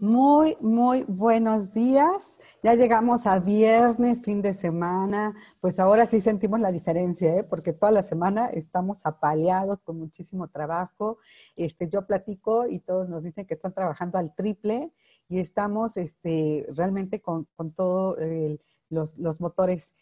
Muy buenos días. Ya llegamos a viernes, fin de semana. Pues ahora sí sentimos la diferencia, ¿eh? Porque toda la semana estamos apaleados con muchísimo trabajo. Yo platico y todos nos dicen que están trabajando al triple y estamos realmente con todos los motores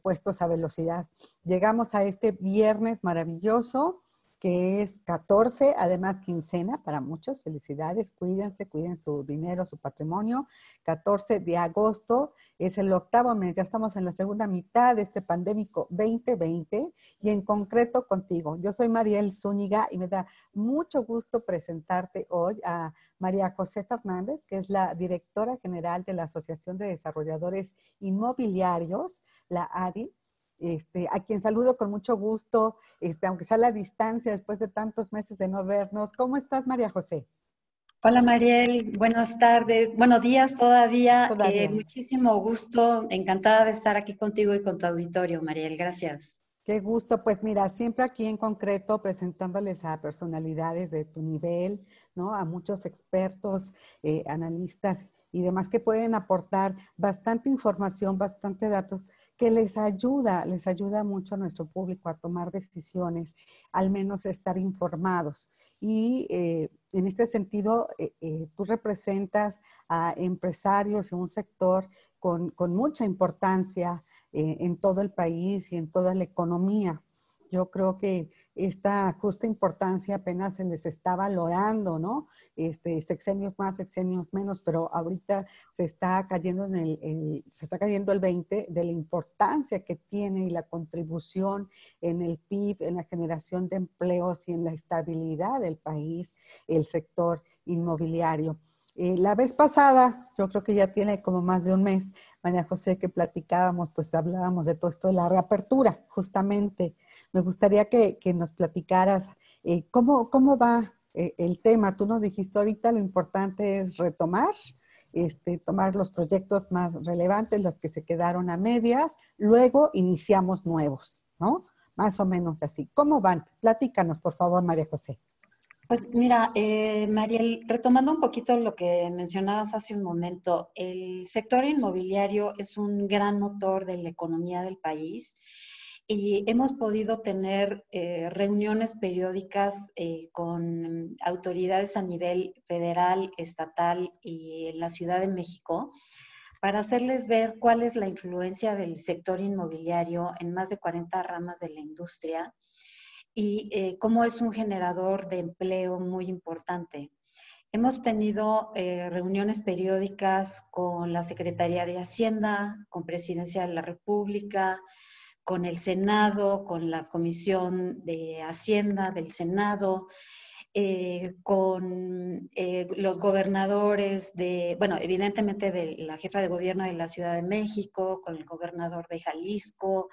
puestos a velocidad. Llegamos a este viernes maravilloso que es 14, además quincena para muchos. Felicidades, cuídense, cuiden su dinero, su patrimonio. 14 de agosto es el octavo mes, ya estamos en la segunda mitad de este pandémico 2020 y en concreto contigo. Yo soy Mariel Zúñiga y me da mucho gusto presentarte hoy a María José Fernández, que es la directora general de la Asociación de Desarrolladores Inmobiliarios, la ADI. A quien saludo con mucho gusto, aunque sea a la distancia después de tantos meses de no vernos. ¿Cómo estás, María José? Hola Mariel, buenas tardes, buenos días todavía. Todavía. Muchísimo gusto, encantada de estar aquí contigo y con tu auditorio, Mariel, gracias. Qué gusto. Pues mira, siempre aquí en concreto presentándoles a personalidades de tu nivel, ¿no? A muchos expertos, analistas y demás que pueden aportar bastante información, bastante datos que les ayuda mucho a nuestro público a tomar decisiones, al menos estar informados. Y en este sentido, tú representas a empresarios en un sector con mucha importancia en todo el país y en toda la economía. Yo creo que esta justa importancia apenas se les está valorando, ¿no? Sexenios más, sexenios menos, pero ahorita se está cayendo se está cayendo el 20 de la importancia que tiene y la contribución en el PIB, en la generación de empleos y en la estabilidad del país, el sector inmobiliario. La vez pasada, yo creo que ya tiene como más de un mes, María José, que platicábamos, pues hablábamos de todo esto de la reapertura, justamente. Me gustaría que nos platicaras cómo va el tema. Tú nos dijiste ahorita lo importante es retomar, tomar los proyectos más relevantes, los que se quedaron a medias, luego iniciamos nuevos, ¿no? Más o menos así. ¿Cómo van? Platícanos, por favor, María José. Pues mira, Mariel, retomando un poquito lo que mencionabas hace un momento, el sector inmobiliario es un gran motor de la economía del país y hemos podido tener reuniones periódicas con autoridades a nivel federal, estatal y en la Ciudad de México para hacerles ver cuál es la influencia del sector inmobiliario en más de 40 ramas de la industria y cómo es un generador de empleo muy importante. Hemos tenido reuniones periódicas con la Secretaría de Hacienda, con Presidencia de la República, con el Senado, con la Comisión de Hacienda del Senado, con los gobernadores bueno, evidentemente de la jefa de gobierno de la Ciudad de México, con el gobernador de Jalisco,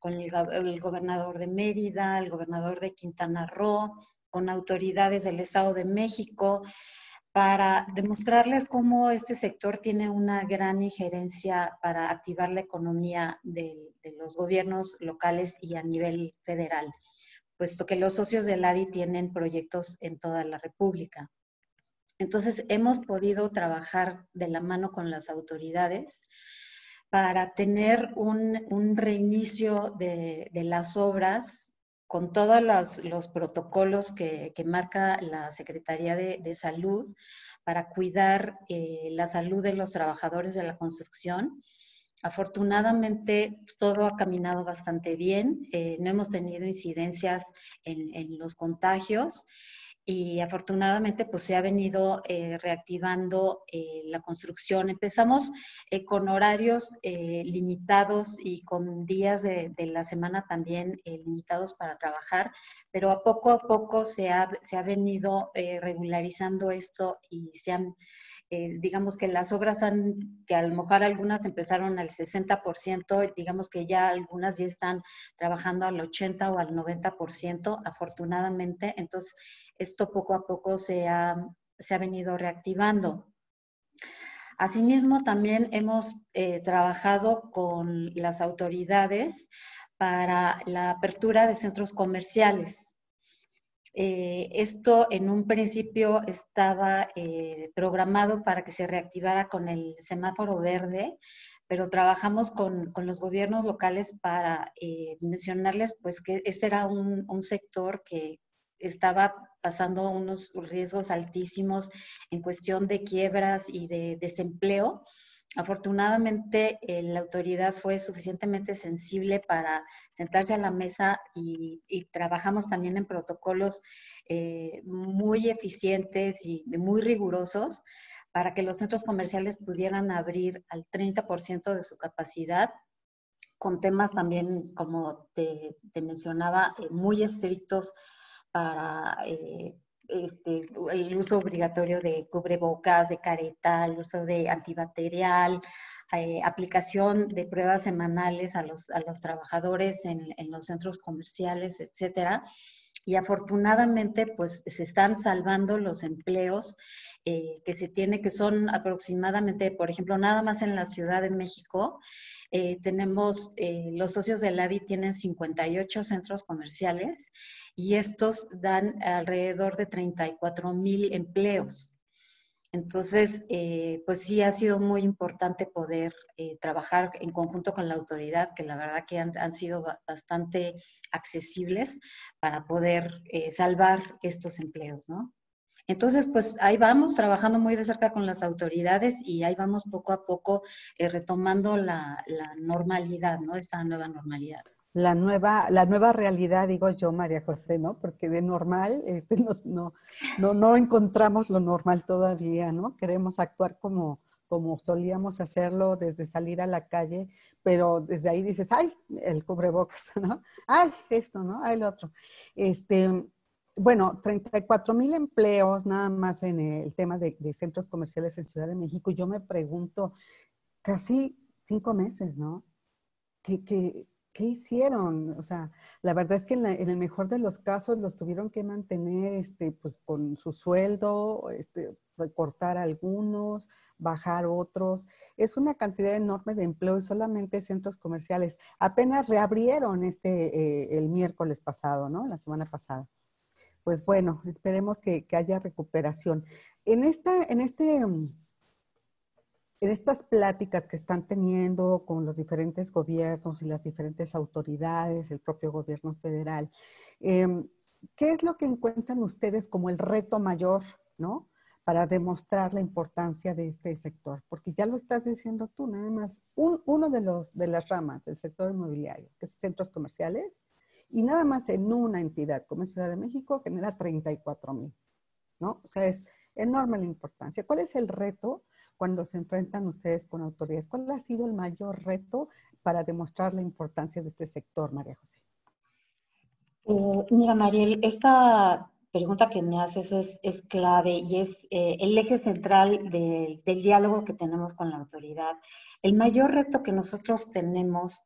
con el gobernador de Mérida, el gobernador de Quintana Roo, con autoridades del Estado de México, para demostrarles cómo este sector tiene una gran injerencia para activar la economía de los gobiernos locales y a nivel federal, puesto que los socios del ADI tienen proyectos en toda la República. Entonces, hemos podido trabajar de la mano con las autoridades para tener un reinicio de las obras con todos los protocolos que marca la Secretaría de Salud para cuidar la salud de los trabajadores de la construcción. Afortunadamente, todo ha caminado bastante bien. No hemos tenido incidencias en los contagios y afortunadamente pues se ha venido reactivando la construcción. Empezamos con horarios limitados y con días de la semana también limitados para trabajar, pero a poco se ha venido regularizando esto y se han digamos que las obras que a lo mejor algunas empezaron al 60%, digamos que ya algunas ya están trabajando al 80 o al 90%, afortunadamente. Entonces, esto poco a poco se ha venido reactivando. Asimismo, también hemos trabajado con las autoridades para la apertura de centros comerciales. Esto en un principio estaba programado para que se reactivara con el semáforo verde, pero trabajamos con los gobiernos locales para mencionarles pues que este era un sector que estaba pasando unos riesgos altísimos en cuestión de quiebras y de desempleo. Afortunadamente, la autoridad fue suficientemente sensible para sentarse a la mesa y trabajamos también en protocolos muy eficientes y muy rigurosos para que los centros comerciales pudieran abrir al 30% de su capacidad, con temas también, como te mencionaba, muy estrictos para el uso obligatorio de cubrebocas, de careta, el uso de antibacterial, aplicación de pruebas semanales a los trabajadores en los centros comerciales, etcétera. Y afortunadamente, pues se están salvando los empleos que se tiene, que son aproximadamente, por ejemplo, nada más en la Ciudad de México, tenemos, los socios del ADI tienen 58 centros comerciales y estos dan alrededor de 34,000 empleos. Entonces, pues sí ha sido muy importante poder trabajar en conjunto con la autoridad, que la verdad que han sido bastante accesibles para poder salvar estos empleos, ¿no? Entonces, pues ahí vamos trabajando muy de cerca con las autoridades y ahí vamos poco a poco retomando la normalidad, ¿no? Esta nueva normalidad. La nueva realidad, digo yo, María José, ¿no? Porque de normal no encontramos lo normal todavía, ¿no? Queremos actuar como solíamos hacerlo desde salir a la calle, pero desde ahí dices, ay, el cubrebocas, ¿no? Ay, esto, ¿no? Ay, lo otro. Este, bueno, 34,000 empleos nada más en el tema de centros comerciales en Ciudad de México. Yo me pregunto, casi 5 meses, ¿no? ¿Qué, qué hicieron? O sea, la verdad es que en el mejor de los casos los tuvieron que mantener pues, con su sueldo, recortar algunos, bajar otros. Es una cantidad enorme de empleo y solamente centros comerciales. Apenas reabrieron el miércoles pasado, ¿no? La semana pasada. Pues bueno, esperemos que haya recuperación. En esta, en este en estas pláticas que están teniendo con los diferentes gobiernos y las diferentes autoridades, el propio gobierno federal, eh, ¿qué es lo que encuentran ustedes como el reto mayor, ¿no? Para demostrar la importancia de este sector? Porque ya lo estás diciendo tú, nada más uno de las ramas del sector inmobiliario, que es centros comerciales, y nada más en una entidad como es Ciudad de México genera 34,000, ¿no? O sea, es enorme la importancia. ¿Cuál es el reto cuando se enfrentan ustedes con autoridades? ¿Cuál ha sido el mayor reto para demostrar la importancia de este sector, María José? Mira, Mariel, esta pregunta que me haces es clave y es el eje central del diálogo que tenemos con la autoridad. El mayor reto que nosotros tenemos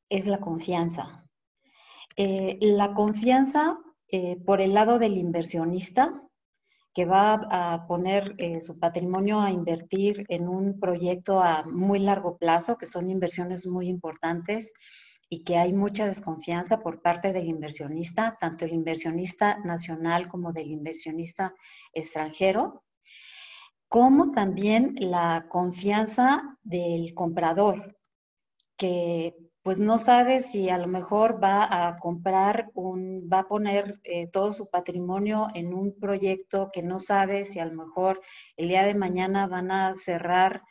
es la confianza. La confianza por el lado del inversionista, que va a poner su patrimonio a invertir en un proyecto a muy largo plazo, que son inversiones muy importantes y que hay mucha desconfianza por parte del inversionista, tanto el inversionista nacional como del inversionista extranjero, como también la confianza del comprador, que pues no sabe si a lo mejor va a comprar va a poner todo su patrimonio en un proyecto que no sabe si a lo mejor el día de mañana van a cerrar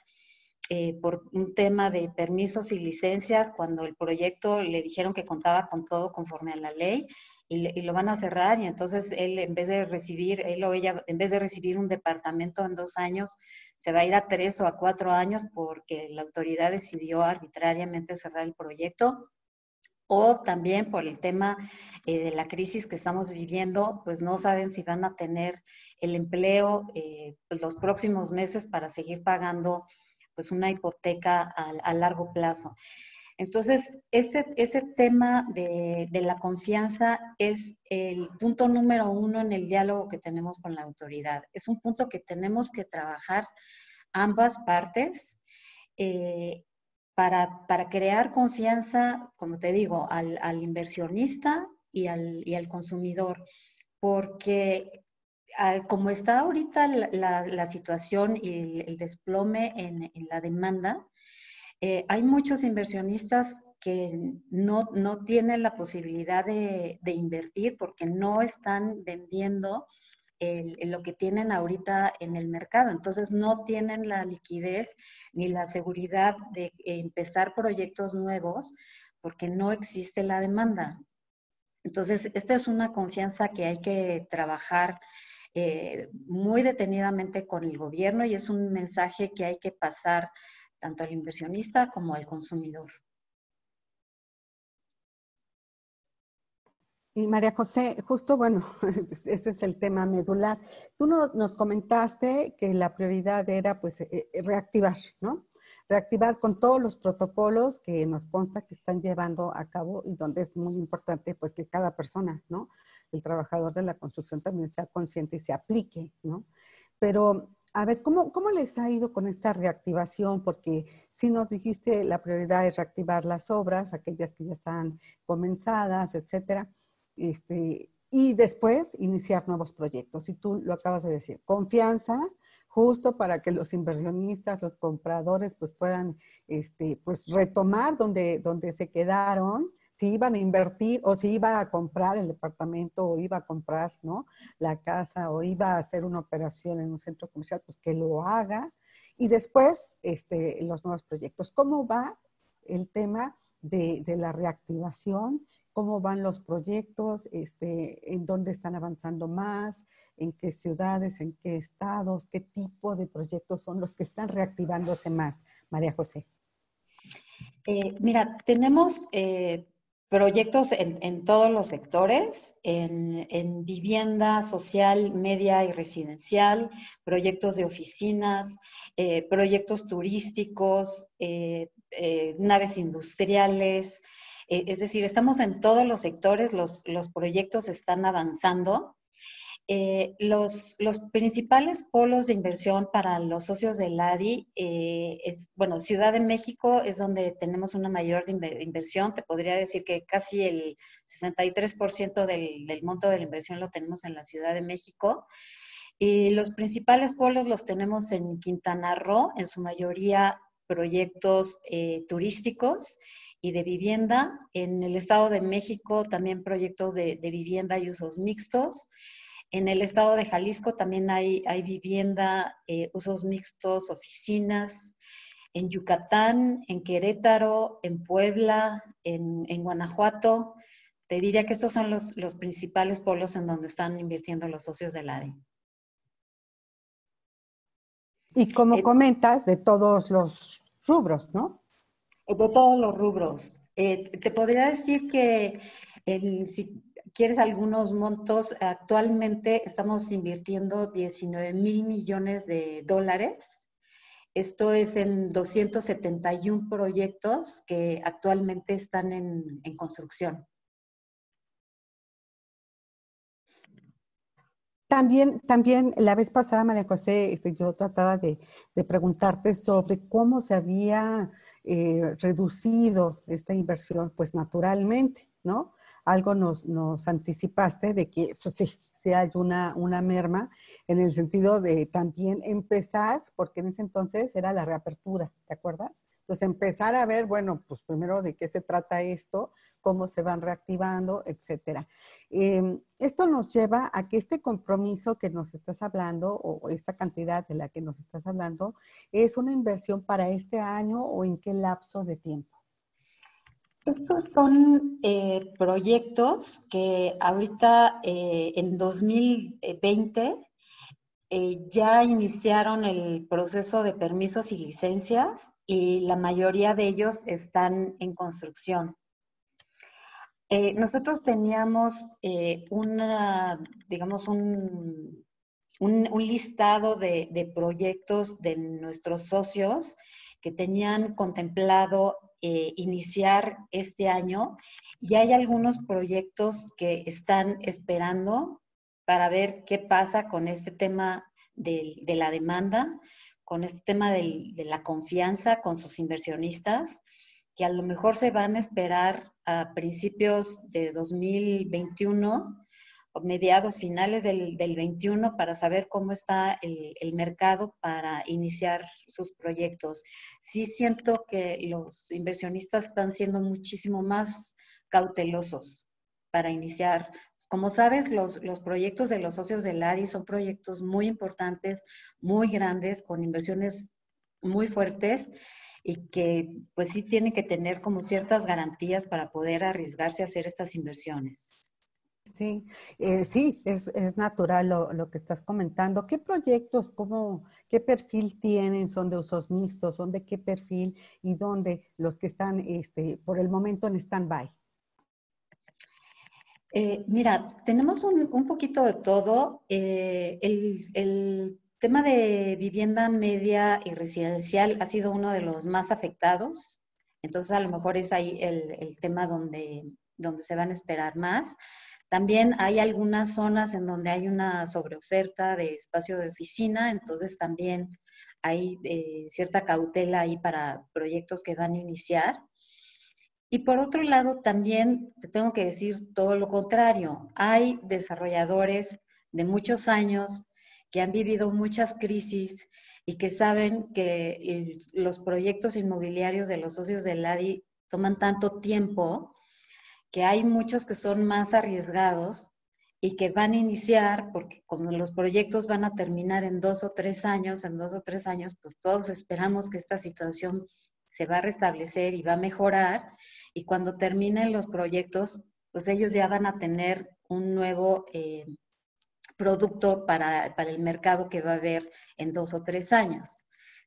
por un tema de permisos y licencias cuando el proyecto le dijeron que contaba con todo conforme a la ley y lo van a cerrar y entonces él o ella, en vez de recibir un departamento en 2 años, se va a ir a 3 o a 4 años porque la autoridad decidió arbitrariamente cerrar el proyecto. O también por el tema de la crisis que estamos viviendo, pues no saben si van a tener el empleo pues los próximos meses para seguir pagando pues una hipoteca a largo plazo. Entonces, este tema de la confianza es el punto número uno en el diálogo que tenemos con la autoridad. Es un punto que tenemos que trabajar ambas partes eh, para crear confianza, como te digo, al inversionista y al consumidor. porque como está ahorita la situación y el desplome en la demanda, hay muchos inversionistas que no tienen la posibilidad de invertir porque no están vendiendo lo que tienen ahorita en el mercado. Entonces no tienen la liquidez ni la seguridad de empezar proyectos nuevos porque no existe la demanda. Entonces, esta es una confianza que hay que trabajar muy detenidamente con el gobierno y es un mensaje que hay que pasar tanto al inversionista como al consumidor. Y María José, justo, bueno, este es el tema medular. Tú nos comentaste que la prioridad era, pues, reactivar, ¿no? Reactivar con todos los protocolos que nos consta que están llevando a cabo y donde es muy importante, pues, que cada persona, ¿no? El trabajador de la construcción también sea consciente y se aplique, ¿no? Pero, a ver, ¿cómo les ha ido con esta reactivación? Porque si nos dijiste la prioridad es reactivar las obras, aquellas que ya están comenzadas, etcétera. Y después iniciar nuevos proyectos. Y tú lo acabas de decir, confianza, justo para que los inversionistas, los compradores, pues puedan pues retomar donde se quedaron, si iban a invertir o si iba a comprar el departamento o iba a comprar, ¿no?, la casa o iba a hacer una operación en un centro comercial, pues que lo haga. Y después los nuevos proyectos. ¿Cómo va el tema de la reactivación? ¿Cómo van los proyectos? ¿En dónde están avanzando más? ¿En qué ciudades? ¿En qué estados? ¿Qué tipo de proyectos son los que están reactivándose más, María José? Mira, tenemos proyectos en todos los sectores, en vivienda social, media y residencial, proyectos de oficinas, proyectos turísticos, naves industriales. Es decir, estamos en todos los sectores, los proyectos están avanzando. Los principales polos de inversión para los socios del ADI bueno, Ciudad de México es donde tenemos una mayor inversión. Te podría decir que casi el 63% del monto de la inversión lo tenemos en la Ciudad de México. Y los principales polos los tenemos en Quintana Roo, en su mayoría proyectos turísticos y de vivienda. En el Estado de México también proyectos de vivienda y usos mixtos. En el estado de Jalisco también hay vivienda, usos mixtos, oficinas. En Yucatán, en Querétaro, en Puebla, en Guanajuato. Te diría que estos son los principales polos en donde están invirtiendo los socios del ADI. Y como comentas, de todos los rubros, ¿no? De todos los rubros. Te podría decir que si quieres algunos montos, actualmente estamos invirtiendo 19,000 millones de dólares. Esto es en 271 proyectos que actualmente están en construcción. También la vez pasada, María José, yo trataba de preguntarte sobre cómo se había reducido esta inversión, pues naturalmente, ¿no? Algo nos anticipaste de que, pues sí hay una merma en el sentido de también empezar, porque en ese entonces era la reapertura, ¿te acuerdas? Entonces empezar a ver, bueno, pues primero de qué se trata esto, cómo se van reactivando, etcétera. Esto nos lleva a que este compromiso que nos estás hablando o esta cantidad de la que nos estás hablando es una inversión para este año o en qué lapso de tiempo. Estos son proyectos que ahorita en 2020 ya iniciaron el proceso de permisos y licencias y la mayoría de ellos están en construcción. Nosotros teníamos digamos, un listado de proyectos de nuestros socios que tenían contemplado iniciar este año y hay algunos proyectos que están esperando para ver qué pasa con este tema de la demanda, con este tema de la confianza con sus inversionistas, que a lo mejor se van a esperar a principios de 2021 o mediados, finales del 21 para saber cómo está el mercado para iniciar sus proyectos. Sí siento que los inversionistas están siendo muchísimo más cautelosos para iniciar. Como sabes, los proyectos de los socios del ADI son proyectos muy importantes, muy grandes, con inversiones muy fuertes y que pues sí tienen que tener como ciertas garantías para poder arriesgarse a hacer estas inversiones. Sí, sí, es natural lo que estás comentando. ¿Qué proyectos, qué perfil tienen? ¿Son de usos mixtos? ¿Son de qué perfil? ¿Y dónde los que están por el momento en stand-by? Mira, tenemos un poquito de todo. El tema de vivienda media y residencial ha sido uno de los más afectados. Entonces, a lo mejor es ahí el tema donde se van a esperar más. También hay algunas zonas en donde hay una sobreoferta de espacio de oficina, entonces también hay cierta cautela ahí para proyectos que van a iniciar. Y por otro lado, también te tengo que decir todo lo contrario. Hay desarrolladores de muchos años que han vivido muchas crisis y que saben que los proyectos inmobiliarios de los socios del ADI toman tanto tiempo que hay muchos que son más arriesgados y que van a iniciar, porque como los proyectos van a terminar en 2 o 3 años, en 2 o 3 años, pues todos esperamos que esta situación se va a restablecer y va a mejorar, y cuando terminen los proyectos, pues ellos ya van a tener un nuevo producto para el mercado que va a haber en 2 o 3 años.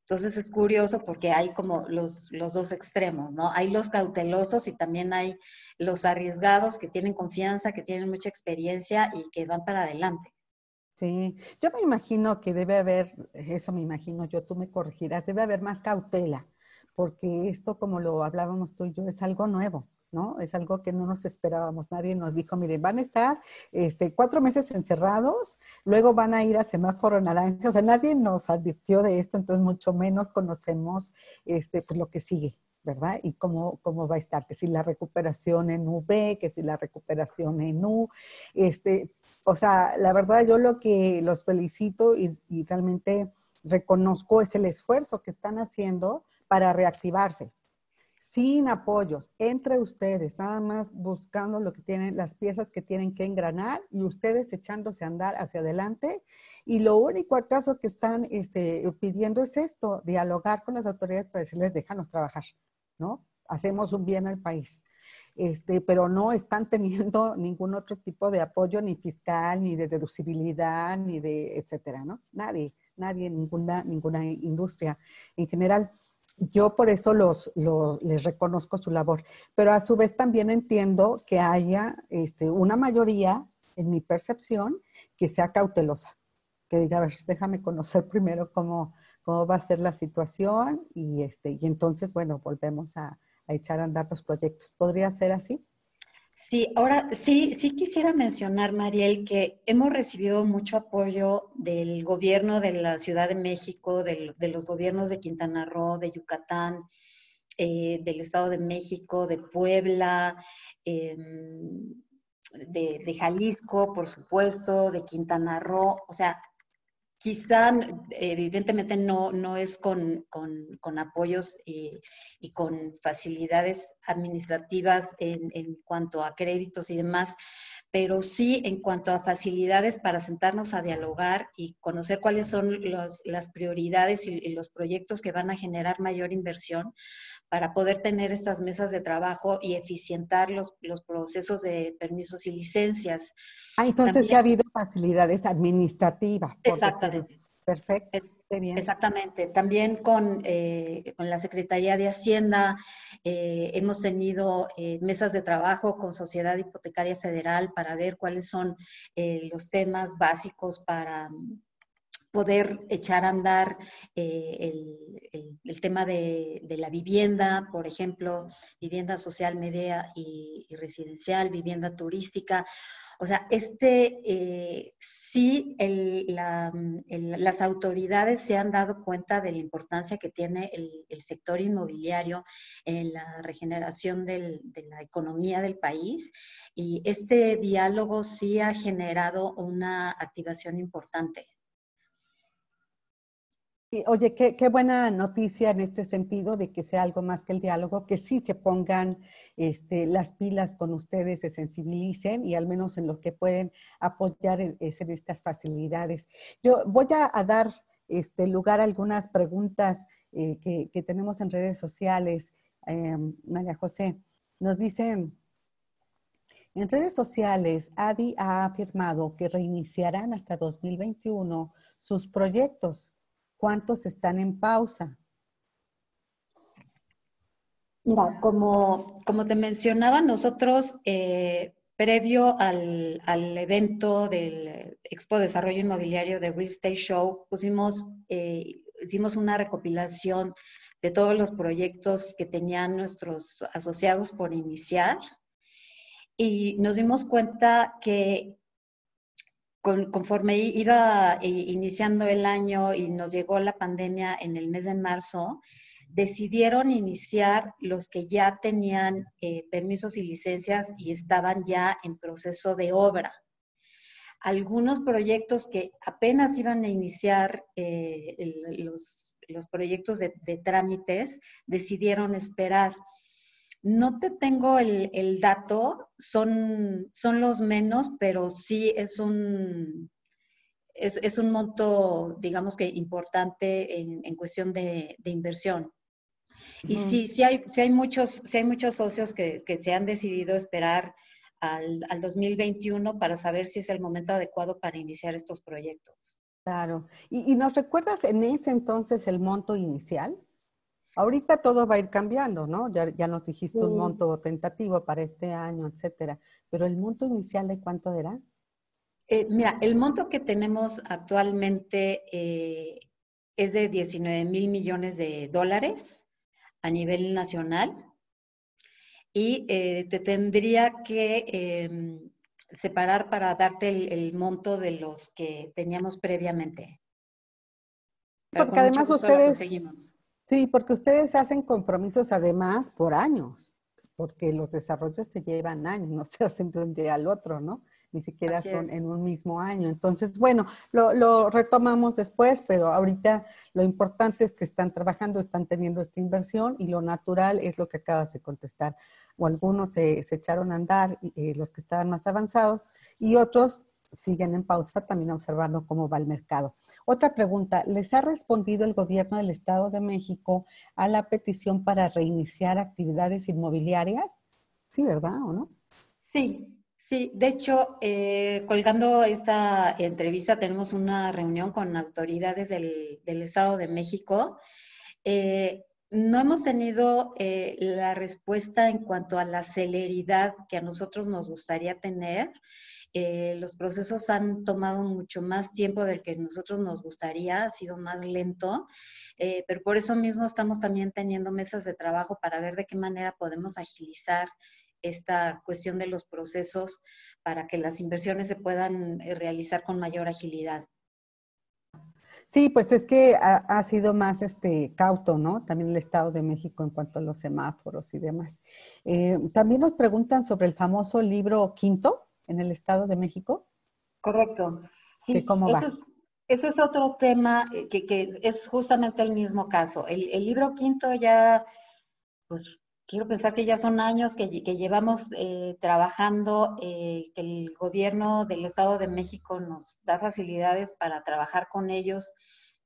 Entonces es curioso porque hay como los dos extremos, ¿no? Hay los cautelosos y también hay los arriesgados que tienen confianza, que tienen mucha experiencia y que van para adelante. Sí, yo me imagino que debe haber, eso me imagino yo, tú me corregirás, debe haber más cautela, porque esto, como lo hablábamos tú y yo, es algo nuevo, ¿no? Es algo que no nos esperábamos. Nadie nos dijo, miren, van a estar 4 meses encerrados, luego van a ir a semáforo naranja. O sea, nadie nos advirtió de esto, entonces mucho menos conocemos pues, lo que sigue. ¿Verdad? Y cómo va a estar, que si la recuperación en V, que si la recuperación en U, o sea, la verdad yo lo que los felicito y realmente reconozco es el esfuerzo que están haciendo para reactivarse, sin apoyos, entre ustedes, nada más buscando lo que tienen, las piezas que tienen que engranar y ustedes echándose a andar hacia adelante. Y lo único acaso que están pidiendo es esto, dialogar con las autoridades para decirles, déjanos trabajar, ¿no? Hacemos un bien al país. Pero no están teniendo ningún otro tipo de apoyo, ni fiscal, ni de deducibilidad, ni de etcétera, ¿no? Nadie, ninguna industria en general. Yo por eso les reconozco su labor, pero a su vez también entiendo que haya una mayoría, en mi percepción, que sea cautelosa, que diga, a ver, déjame conocer primero cómo va a ser la situación y entonces, bueno, volvemos a echar a andar los proyectos. ¿Podría ser así? Sí, ahora sí quisiera mencionar, Mariel, que hemos recibido mucho apoyo del gobierno de la Ciudad de México, de los gobiernos de Quintana Roo, de Yucatán, del Estado de México, de Puebla, de Jalisco, por supuesto, de Quintana Roo. O sea, quizá, evidentemente, no es con apoyos y con facilidades administrativas en cuanto a créditos y demás, pero sí en cuanto a facilidades para sentarnos a dialogar y conocer cuáles son las prioridades y los proyectos que van a generar mayor inversión para poder tener estas mesas de trabajo y eficientar los procesos de permisos y licencias. Ah, entonces sí También, ha habido facilidades administrativas, por decirlo. exactamente. Perfecto, Es, qué bien. exactamente. También con la Secretaría de Hacienda hemos tenido mesas de trabajo con Sociedad Hipotecaria Federal para ver cuáles son los temas básicos poder echar a andar el tema de la vivienda, por ejemplo, vivienda social, media y residencial, vivienda turística. O sea, sí, las autoridades se han dado cuenta de la importancia que tiene el sector inmobiliario en la regeneración de la economía del país, y este diálogo sí ha generado una activación importante. Y, oye, qué buena noticia en este sentido de que sea algo más que el diálogo, que sí se pongan las pilas con ustedes, se sensibilicen y al menos en lo que pueden apoyar en estas facilidades. Yo voy a dar lugar a algunas preguntas que tenemos en redes sociales. María José, nos dicen, en redes sociales, ADI ha afirmado que reiniciarán hasta 2021 sus proyectos. ¿Cuántos están en pausa? Mira, como te mencionaba, nosotros, previo al evento del Expo Desarrollo Inmobiliario de Real Estate Show, hicimos una recopilación de todos los proyectos que tenían nuestros asociados por iniciar, y nos dimos cuenta que conforme iba iniciando el año y nos llegó la pandemia en el mes de marzo, decidieron iniciar los que ya tenían permisos y licencias y estaban ya en proceso de obra. Algunos proyectos que apenas iban a iniciar, los proyectos de trámites, decidieron esperar. No te tengo el dato, son los menos, pero sí es un monto, digamos que importante en cuestión de inversión. Y Ujú. sí hay muchos socios que se han decidido esperar al 2021 para saber si es el momento adecuado para iniciar estos proyectos. Claro. ¿Y nos recuerdas en ese entonces el monto inicial? Ahorita todo va a ir cambiando, ¿no? Ya nos dijiste un Sí. monto tentativo para este año, etcétera. Pero el monto inicial, ¿de cuánto era? Mira, el monto que tenemos actualmente es de 19,000 millones de dólares a nivel nacional, y te tendría que separar para darte el monto de los que teníamos previamente. Pero Porque con mucho además gusto lo ustedes, conseguimos. sí, porque ustedes hacen compromisos además por años, porque los desarrollos se llevan años, no se hacen de un día al otro, ¿no? Ni siquiera Así son es. en un mismo año. Entonces, bueno, lo retomamos después, pero ahorita lo importante es que están trabajando, están teniendo esta inversión y lo natural es lo que acabas de contestar. O algunos se echaron a andar, los que estaban más avanzados, y otros siguen en pausa también observando cómo va el mercado. Otra pregunta, ¿les ha respondido el gobierno del Estado de México a la petición para reiniciar actividades inmobiliarias? Sí, ¿verdad? ¿O no? Sí, sí. De hecho, colgando esta entrevista, tenemos una reunión con autoridades del Estado de México. No hemos tenido la respuesta en cuanto a la celeridad que a nosotros nos gustaría tener. Los procesos han tomado mucho más tiempo del que nosotros nos gustaría, ha sido más lento, pero por eso mismo estamos también teniendo mesas de trabajo para ver de qué manera podemos agilizar esta cuestión de los procesos para que las inversiones se puedan realizar con mayor agilidad. Sí, pues es que ha sido más cauto, ¿no? También el Estado de México en cuanto a los semáforos y demás. También nos preguntan sobre el famoso libro quinto en el Estado de México, Correcto. que Sí, cómo va. ese es otro tema que es justamente el mismo caso. El libro quinto ya, pues quiero pensar que ya son años que llevamos trabajando, que el gobierno del Estado de México nos da facilidades para trabajar con ellos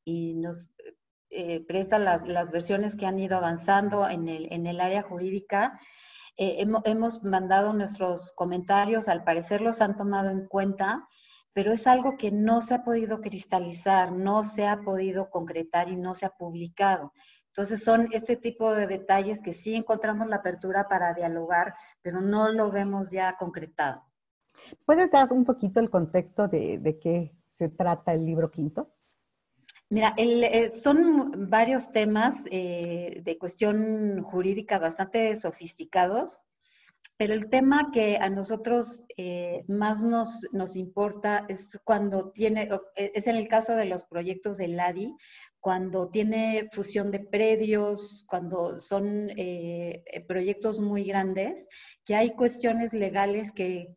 y nos presta las versiones que han ido avanzando en el área jurídica. Hemos mandado nuestros comentarios, al parecer los han tomado en cuenta, pero es algo que no se ha podido cristalizar, no se ha podido concretar y no se ha publicado. Entonces son este tipo de detalles que sí encontramos la apertura para dialogar, pero no lo vemos ya concretado. ¿Puedes dar un poquito el contexto de qué se trata el libro quinto? Mira, son varios temas de cuestión jurídica bastante sofisticados, pero el tema que a nosotros más nos importa es cuando es en el caso de los proyectos del ADI, cuando tiene fusión de predios, cuando son proyectos muy grandes, que hay cuestiones legales que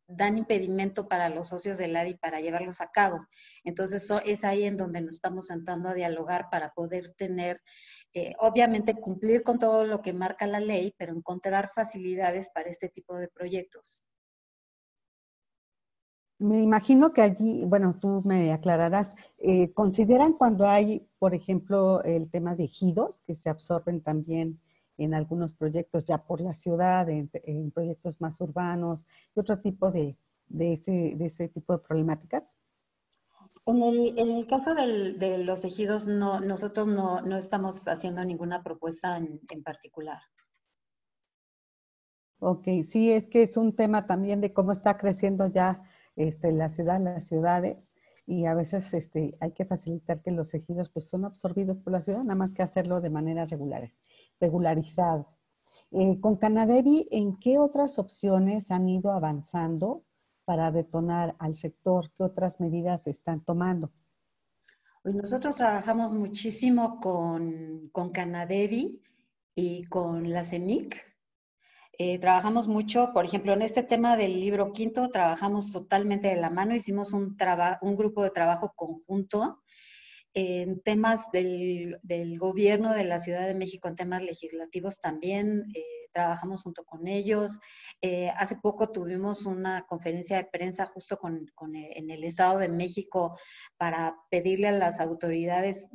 dan impedimento para los socios del ADI para llevarlos a cabo. Entonces, es ahí en donde nos estamos sentando a dialogar para poder tener, obviamente, cumplir con todo lo que marca la ley, pero encontrar facilidades para este tipo de proyectos. Me imagino que allí, bueno, tú me aclararás, ¿consideran cuando hay, por ejemplo, el tema de ejidos que se absorben también en algunos proyectos ya por la ciudad, en proyectos más urbanos y otro tipo de ese tipo de problemáticas? En el caso de los ejidos, no, nosotros no estamos haciendo ninguna propuesta en particular. Ok, sí, es que es un tema también de cómo está creciendo ya la ciudad, las ciudades, y a veces hay que facilitar que los ejidos pues son absorbidos por la ciudad, nada más que hacerlo de manera regularizada. Con Canadevi, ¿en qué otras opciones han ido avanzando para detonar al sector? ¿Qué otras medidas se están tomando? Pues nosotros trabajamos muchísimo con Canadevi y con la CEMIC. Trabajamos mucho, por ejemplo, en este tema del libro quinto, trabajamos totalmente de la mano, hicimos un grupo de trabajo conjunto en temas del gobierno de la Ciudad de México, en temas legislativos también, trabajamos junto con ellos. Hace poco tuvimos una conferencia de prensa justo en el Estado de México para pedirle a las autoridades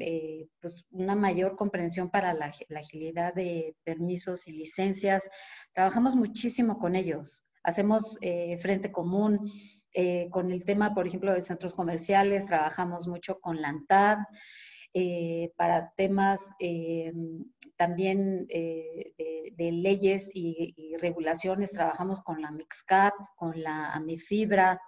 pues una mayor comprensión para la agilidad de permisos y licencias. Trabajamos muchísimo con ellos, hacemos frente común. Con el tema, por ejemplo, de centros comerciales, trabajamos mucho con la ANTAD, para temas también de leyes y regulaciones, trabajamos con la Mixcap, con la Amifibra.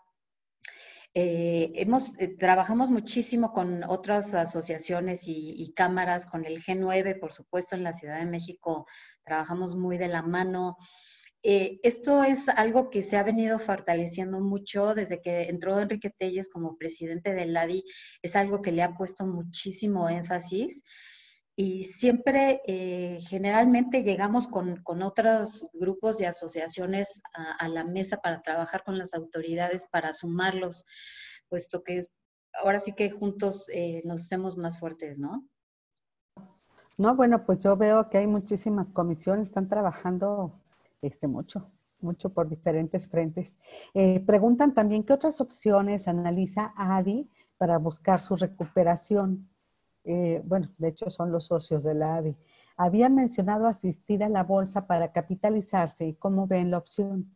Trabajamos muchísimo con otras asociaciones y cámaras, con el G9, por supuesto, en la Ciudad de México, trabajamos muy de la mano. Esto es algo que se ha venido fortaleciendo mucho desde que entró Enrique Telles como presidente del ADI, es algo que le ha puesto muchísimo énfasis y siempre, generalmente llegamos con otros grupos y asociaciones a la mesa para trabajar con las autoridades, para sumarlos, puesto que ahora sí que juntos nos hacemos más fuertes, ¿no? No, bueno, pues yo veo que hay muchísimas comisiones, están trabajando mucho, mucho por diferentes frentes. Preguntan también qué otras opciones analiza ADI para buscar su recuperación. Bueno, de hecho son los socios de la ADI. Habían mencionado asistir a la bolsa para capitalizarse. ¿Cómo ven la opción?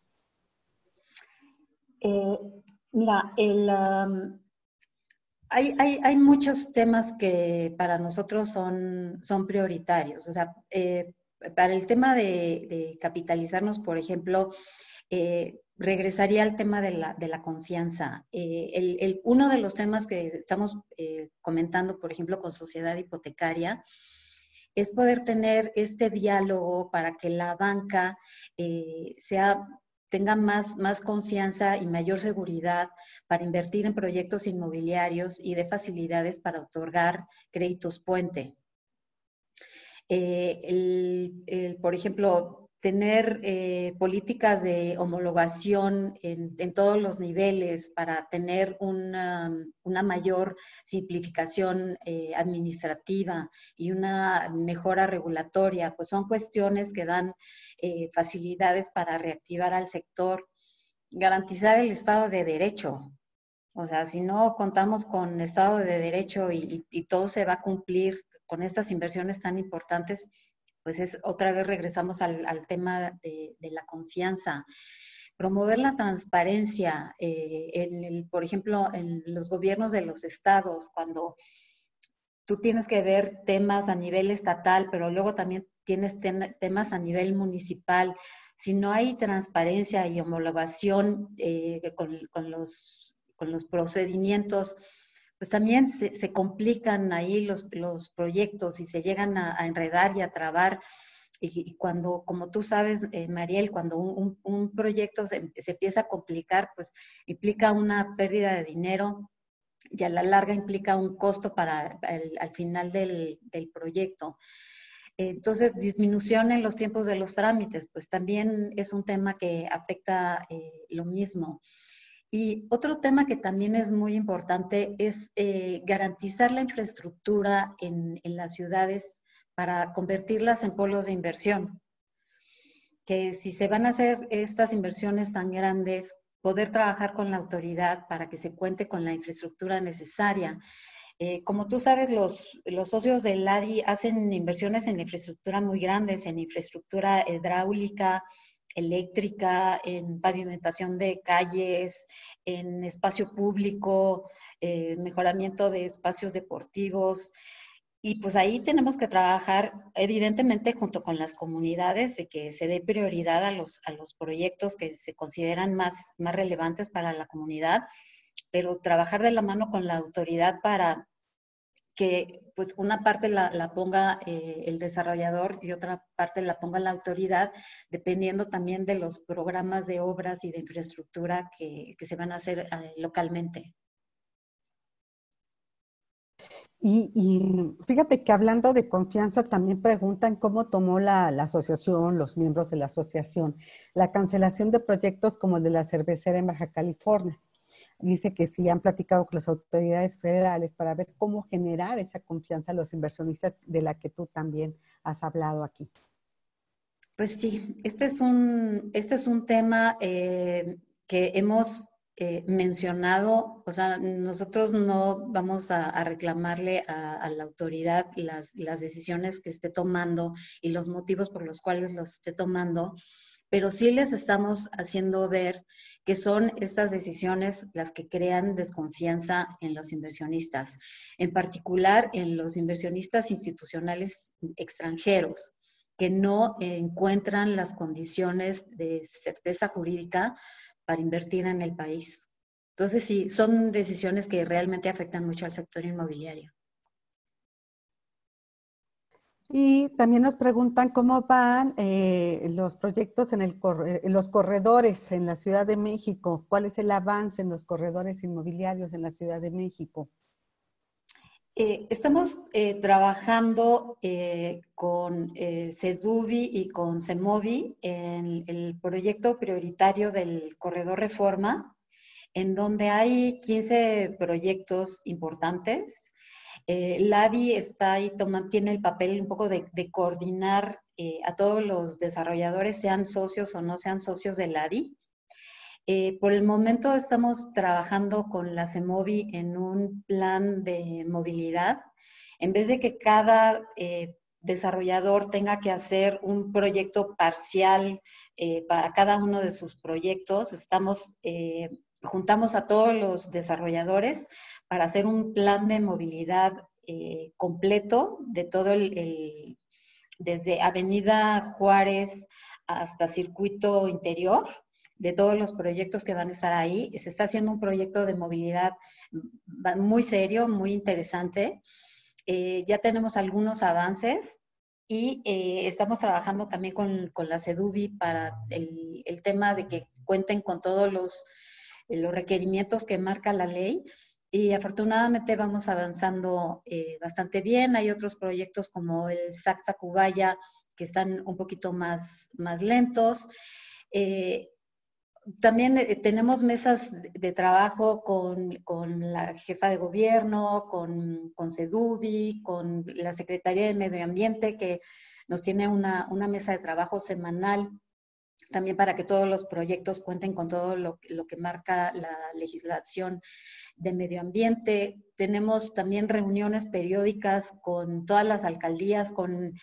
Eh, Mira, hay muchos temas que para nosotros son prioritarios. O sea, para el tema de capitalizarnos, por ejemplo, regresaría al tema de la confianza. Uno de los temas que estamos comentando, por ejemplo, con sociedad hipotecaria, es poder tener este diálogo para que la banca tenga más confianza y mayor seguridad para invertir en proyectos inmobiliarios y de facilidades para otorgar créditos puente. Por ejemplo, tener políticas de homologación en todos los niveles para tener una mayor simplificación administrativa y una mejora regulatoria, pues son cuestiones que dan facilidades para reactivar al sector, garantizar el Estado de Derecho. O sea, si no contamos con Estado de Derecho y todo se va a cumplir con estas inversiones tan importantes, pues otra vez regresamos al tema de la confianza. Promover la transparencia, por ejemplo, en los gobiernos de los estados, cuando tú tienes que ver temas a nivel estatal, pero luego también tienes temas a nivel municipal. Si no hay transparencia y homologación con los procedimientos, pues también se complican ahí los proyectos y se llegan a enredar y a trabar. Y cuando, como tú sabes, Mariel, cuando un proyecto se empieza a complicar, pues implica una pérdida de dinero y a la larga implica un costo para al final del proyecto. Entonces, disminución en los tiempos de los trámites, pues también es un tema que afecta lo mismo. Y otro tema que también es muy importante es garantizar la infraestructura en las ciudades para convertirlas en polos de inversión. Que si se van a hacer estas inversiones tan grandes, poder trabajar con la autoridad para que se cuente con la infraestructura necesaria. Como tú sabes, los socios del ADI hacen inversiones en infraestructura muy grandes, en infraestructura hidráulica, eléctrica, en pavimentación de calles, en espacio público, mejoramiento de espacios deportivos. Y pues ahí tenemos que trabajar, evidentemente, junto con las comunidades, de que se dé prioridad a los proyectos que se consideran más relevantes para la comunidad, pero trabajar de la mano con la autoridad para que pues una parte la ponga el desarrollador y otra parte la ponga la autoridad, dependiendo también de los programas de obras y de infraestructura que se van a hacer localmente. Y fíjate que hablando de confianza, también preguntan cómo tomó la asociación, los miembros de la asociación, la cancelación de proyectos como el de la cervecera en Baja California. Dice que sí han platicado con las autoridades federales para ver cómo generar esa confianza a los inversionistas de la que tú también has hablado aquí. Pues sí, este es un tema que hemos mencionado, o sea, nosotros no vamos a reclamarle a la autoridad las decisiones que esté tomando y los motivos por los cuales los esté tomando, pero sí les estamos haciendo ver que son estas decisiones las que crean desconfianza en los inversionistas, en particular en los inversionistas institucionales extranjeros que no encuentran las condiciones de certeza jurídica para invertir en el país. Entonces, sí, son decisiones que realmente afectan mucho al sector inmobiliario. Y también nos preguntan cómo van los proyectos en los corredores en la Ciudad de México. ¿Cuál es el avance en los corredores inmobiliarios en la Ciudad de México? Estamos trabajando con CEDUBI y con CEMOVI en el proyecto prioritario del Corredor Reforma, en donde hay 15 proyectos importantes. LADI está ahí, tiene el papel un poco de coordinar a todos los desarrolladores, sean socios o no sean socios de LADI. Por el momento estamos trabajando con la CEMOVI en un plan de movilidad. En vez de que cada desarrollador tenga que hacer un proyecto parcial para cada uno de sus proyectos, juntamos a todos los desarrolladores para hacer un plan de movilidad completo de todo desde Avenida Juárez hasta Circuito Interior, de todos los proyectos que van a estar ahí. Se está haciendo un proyecto de movilidad muy serio, muy interesante. Ya tenemos algunos avances y estamos trabajando también con la CEDUBI para el tema de que cuenten con todos los requerimientos que marca la ley. Y afortunadamente vamos avanzando bastante bien. Hay otros proyectos como el SAC Tacubaya que están un poquito más lentos. También tenemos mesas de trabajo con la jefa de gobierno, con CEDUBI, con la Secretaría de Medio Ambiente, que nos tiene una mesa de trabajo semanal también para que todos los proyectos cuenten con todo lo que marca la legislación de medio ambiente. Tenemos también reuniones periódicas con todas las alcaldías, con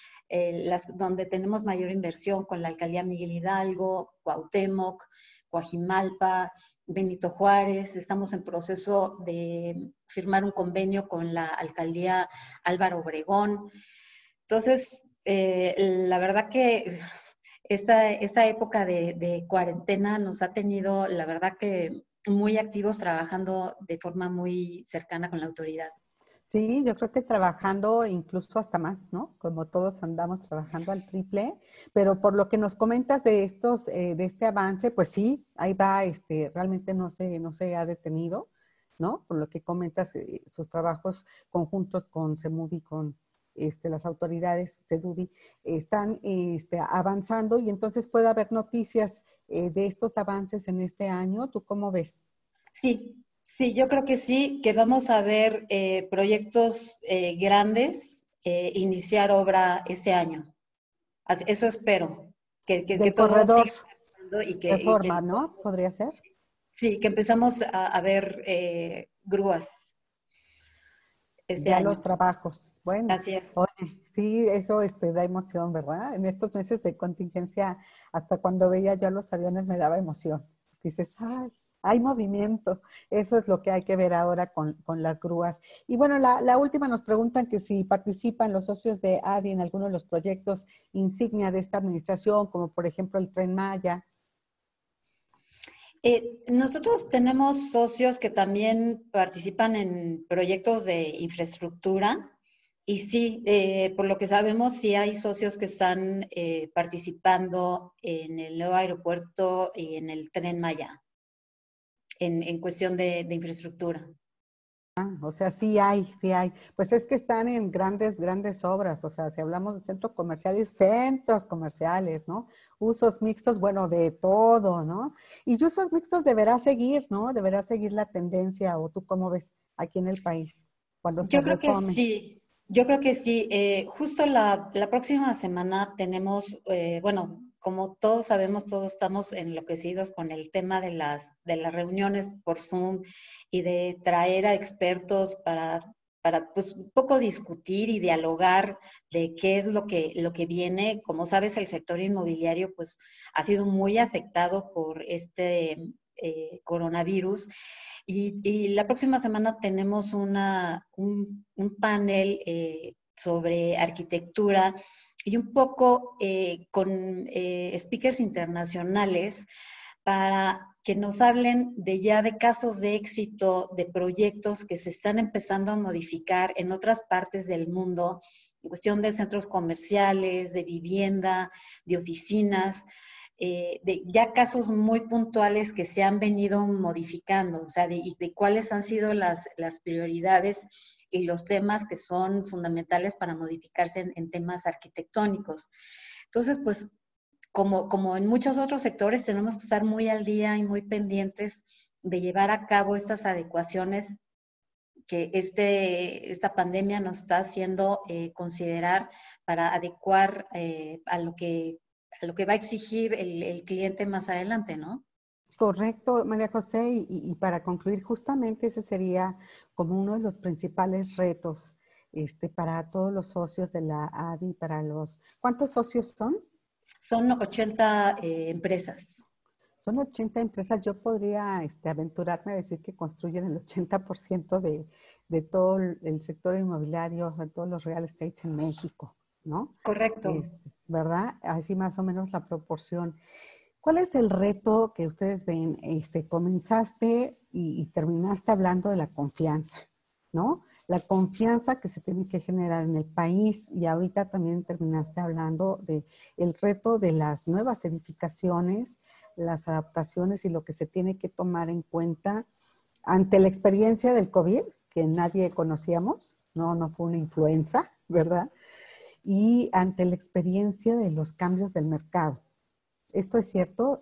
donde tenemos mayor inversión, con la alcaldía Miguel Hidalgo, Cuauhtémoc, Coajimalpa, Benito Juárez. Estamos en proceso de firmar un convenio con la alcaldía Álvaro Obregón. Entonces, la verdad que esta época de cuarentena nos ha tenido, la verdad que muy activos trabajando de forma muy cercana con la autoridad. Sí, yo creo que trabajando incluso hasta más, ¿no? Como todos andamos trabajando al triple, pero por lo que nos comentas de estos, de este avance, pues sí, ahí va, realmente no se ha detenido, ¿no? Por lo que comentas, sus trabajos conjuntos con CEMUDI, con las autoridades CEDUDI, están avanzando y entonces puede haber noticias de estos avances en este año. ¿Tú cómo ves? Sí, sí, yo creo que sí, que vamos a ver proyectos grandes iniciar obra este año. Eso espero, que Del todo corredor siga avanzando y Reforma, que ¿no? podamos, Podría ser. sí, que empezamos a ver grúas este Ya los año. trabajos. Bueno, Así es. oye, sí, eso da emoción, ¿verdad? En estos meses de contingencia, hasta cuando veía yo los aviones me daba emoción. Dices, ay, hay movimiento. Eso es lo que hay que ver ahora con las grúas. Y bueno, la última nos preguntan que si participan los socios de ADI en alguno de los proyectos insignia de esta administración, como por ejemplo el Tren Maya. Nosotros tenemos socios que también participan en proyectos de infraestructura y sí, por lo que sabemos, sí hay socios que están participando en el nuevo aeropuerto y en el Tren Maya, en cuestión de infraestructura. O sea, sí hay, sí hay. Pues es que están en grandes, grandes obras. O sea, si hablamos de centros comerciales, ¿no? Usos mixtos, bueno, de todo, ¿no? Y usos mixtos deberá seguir, ¿no? Deberá seguir la tendencia, o tú cómo ves aquí en el país, cuando se Yo creo que retome. sí, yo creo que sí. Justo la próxima semana tenemos, bueno, como todos sabemos, todos estamos enloquecidos con el tema de las reuniones por Zoom y de traer a expertos para pues un poco discutir y dialogar de qué es lo que viene. Como sabes, el sector inmobiliario pues ha sido muy afectado por este coronavirus. Y la próxima semana tenemos un panel sobre arquitectura y un poco con speakers internacionales para que nos hablen de ya de casos de éxito, de proyectos que se están empezando a modificar en otras partes del mundo, en cuestión de centros comerciales, de vivienda, de oficinas, de ya casos muy puntuales que se han venido modificando, o sea, de cuáles han sido las prioridades y los temas que son fundamentales para modificarse en temas arquitectónicos. Entonces, pues, como en muchos otros sectores, tenemos que estar muy al día y muy pendientes de llevar a cabo estas adecuaciones que esta pandemia nos está haciendo considerar para adecuar a lo que va a exigir el cliente más adelante, ¿no? Correcto, María José, y para concluir, justamente ese sería como uno de los principales retos para todos los socios de la ADI, ¿cuántos socios son? Son 80 empresas. Son 80 empresas. Yo podría aventurarme a decir que construyen el 80% de todo el sector inmobiliario, de todos los real estates en México, ¿no? Correcto. ¿Verdad? Así más o menos la proporción. ¿Cuál es el reto que ustedes ven? Comenzaste y terminaste hablando de la confianza, ¿no? La confianza que se tiene que generar en el país, y ahorita también terminaste hablando de el reto de las nuevas edificaciones, las adaptaciones y lo que se tiene que tomar en cuenta ante la experiencia del COVID, que nadie conocíamos, no fue una influenza, ¿verdad? Y ante la experiencia de los cambios del mercado. ¿Esto es cierto?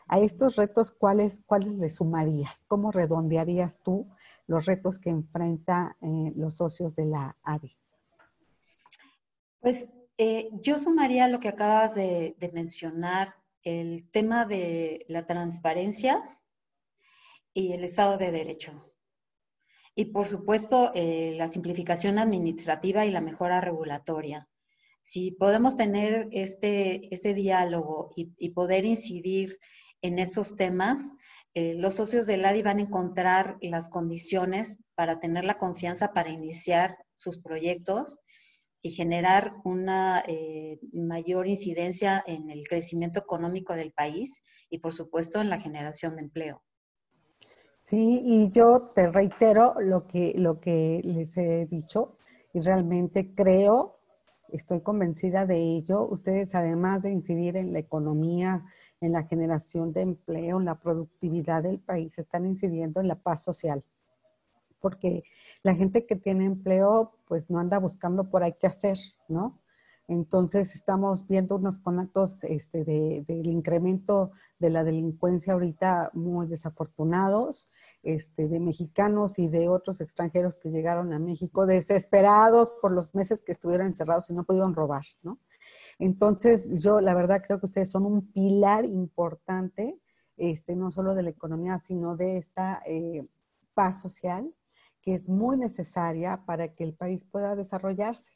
A estos retos, ¿cuáles le sumarías? ¿Cómo redondearías tú los retos que enfrenta los socios de la ADI? Pues yo sumaría lo que acabas de mencionar, el tema de la transparencia y el Estado de Derecho. Y por supuesto, la simplificación administrativa y la mejora regulatoria. Si podemos tener este diálogo y poder incidir en esos temas, los socios del ADI van a encontrar las condiciones para tener la confianza para iniciar sus proyectos y generar una mayor incidencia en el crecimiento económico del país y, por supuesto, en la generación de empleo. Sí, y yo te reitero lo que les he dicho y realmente creo, estoy convencida de ello. Ustedes, además de incidir en la economía, en la generación de empleo, en la productividad del país, están incidiendo en la paz social, porque la gente que tiene empleo, pues no anda buscando por ahí qué hacer, ¿no? Entonces estamos viendo unos conatos del incremento de la delincuencia ahorita muy desafortunados, de mexicanos y de otros extranjeros que llegaron a México desesperados por los meses que estuvieron encerrados y no pudieron robar, ¿no? Entonces yo la verdad creo que ustedes son un pilar importante, no solo de la economía, sino de esta paz social que es muy necesaria para que el país pueda desarrollarse.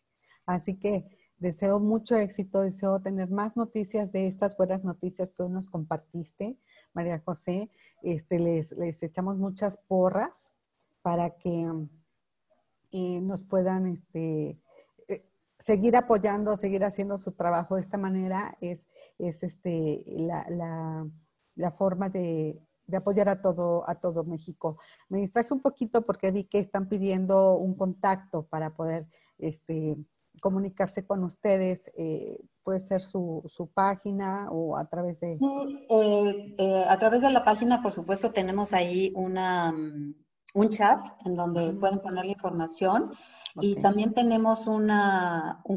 Así que deseo mucho éxito, deseo tener más noticias de estas buenas noticias que hoy nos compartiste, María José. Les echamos muchas porras para que nos puedan seguir apoyando, seguir haciendo su trabajo. De esta manera la forma de apoyar a todo México. Me distraje un poquito porque vi que están pidiendo un contacto para poder comunicarse con ustedes. Puede ser su página o a través de... Sí, a través de la página, por supuesto, tenemos ahí un chat en donde Ujú, pueden poner la información ok, y también tenemos un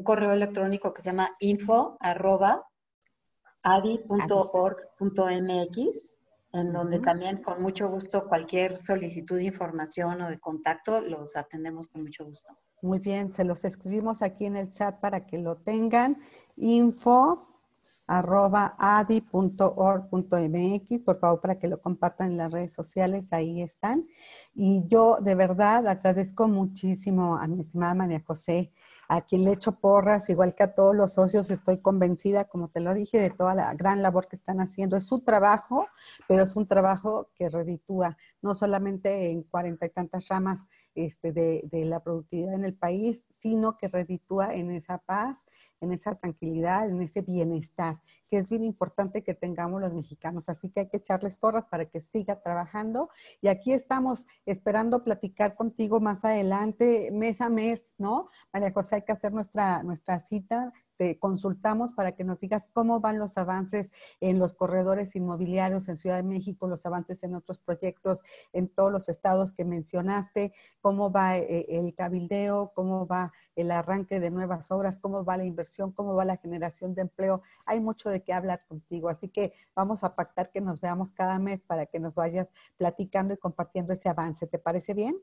correo electrónico que se llama Adi. info@adi.org.mx, en donde Ujú. también con mucho gusto cualquier solicitud de información o de contacto los atendemos con mucho gusto. Muy bien, se los escribimos aquí en el chat para que lo tengan. info@adi.org.mx, por favor, para que lo compartan en las redes sociales, ahí están. Y yo de verdad agradezco muchísimo a mi estimada María José, a quien le echo porras, igual que a todos los socios, estoy convencida, como te lo dije, de toda la gran labor que están haciendo. Es su trabajo, pero es un trabajo que reditúa, no solamente en 40 y tantas ramas de la productividad en el país, sino que reditúa en esa paz, en esa tranquilidad, en ese bienestar, que es bien importante que tengamos los mexicanos. Así que hay que echarles porras para que siga trabajando. Y aquí estamos esperando platicar contigo más adelante, mes a mes, ¿no? María José, hay que hacer nuestra cita. Te consultamos para que nos digas cómo van los avances en los corredores inmobiliarios en Ciudad de México, los avances en otros proyectos en todos los estados que mencionaste, cómo va el cabildeo, cómo va el arranque de nuevas obras, cómo va la inversión, cómo va la generación de empleo. Hay mucho de qué hablar contigo, así que vamos a pactar que nos veamos cada mes para que nos vayas platicando y compartiendo ese avance. ¿Te parece bien?